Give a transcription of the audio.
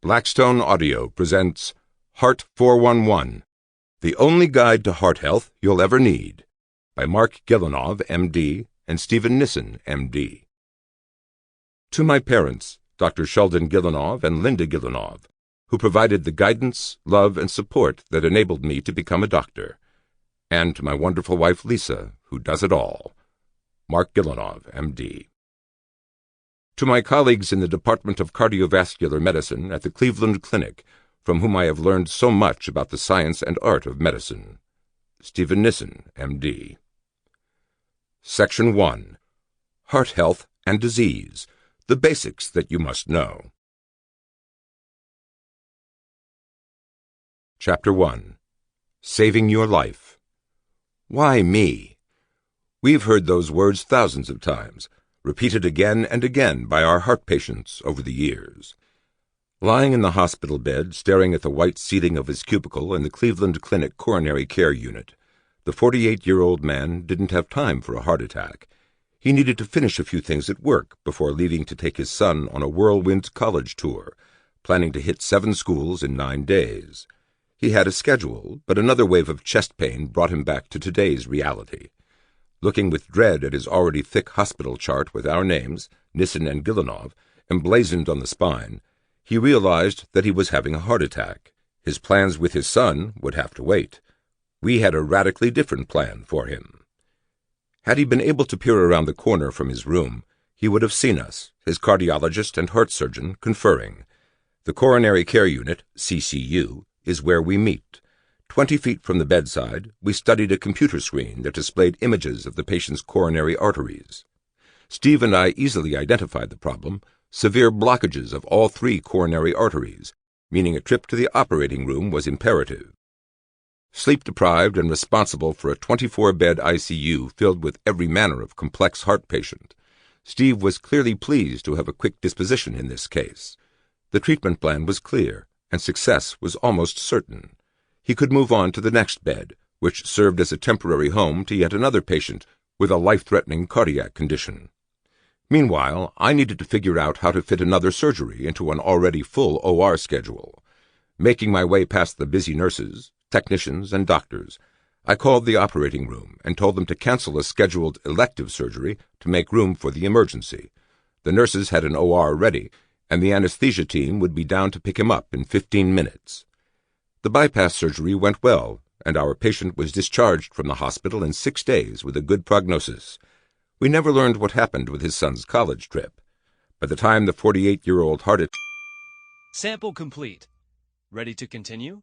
Blackstone Audio presents Heart 411, The Only Guide to Heart Health You'll Ever Need, by Marc Gillinov, M.D., and Steven Nissen, M.D. To my parents, Dr. Sheldon Gillinov and Linda Gillinov, who provided the guidance, love, and support that enabled me to become a doctor, and to my wonderful wife Lisa, who does it all. Marc Gillinov, M.D. To my colleagues in the Department of Cardiovascular Medicine at the Cleveland Clinic, from whom I have learned so much about the science and art of medicine. Steven Nissen, M.D. Section 1. Heart Health and Disease, the basics that you must know. Chapter 1. Saving Your Life. Why me? We've heard those words thousands of times, repeated again and again by our heart patients over the years. Lying in the hospital bed, staring at the white ceiling of his cubicle in the Cleveland Clinic Coronary Care Unit, the 48-year-old man didn't have time for a heart attack. He needed to finish a few things at work before leaving to take his son on a whirlwind college tour, planning to hit 7 schools in 9 days. He had a schedule, but another wave of chest pain brought him back to today's reality. Looking with dread at his already thick hospital chart with our names, Nissen and Gillinov, emblazoned on the spine, he realized that he was having a heart attack. His plans with his son would have to wait. We had a radically different plan for him. Had he been able to peer around the corner from his room, he would have seen us, his cardiologist and heart surgeon, conferring. The Coronary Care Unit, CCU, is where we meet. 20 feet from the bedside, we studied a computer screen that displayed images of the patient's coronary arteries. Steve and I easily identified the problem, severe blockages of all 3 coronary arteries, meaning a trip to the operating room was imperative. Sleep-deprived and responsible for a 24-bed ICU filled with every manner of complex heart patient, Steve was clearly pleased to have a quick disposition in this case. The treatment plan was clear, and success was almost certain. He could move on to the next bed, which served as a temporary home to yet another patient with a life-threatening cardiac condition. Meanwhile, I needed to figure out how to fit another surgery into an already full OR schedule. Making my way past the busy nurses, technicians, and doctors, I called the operating room and told them to cancel a scheduled elective surgery to make room for the emergency. The nurses had an OR ready, and the anesthesia team would be down to pick him up in 15 minutes. The bypass surgery went well, and our patient was discharged from the hospital in 6 days with a good prognosis. We never learned what happened with his son's college trip. By the time the 48-year-old heart attack... Sample complete. Ready to continue?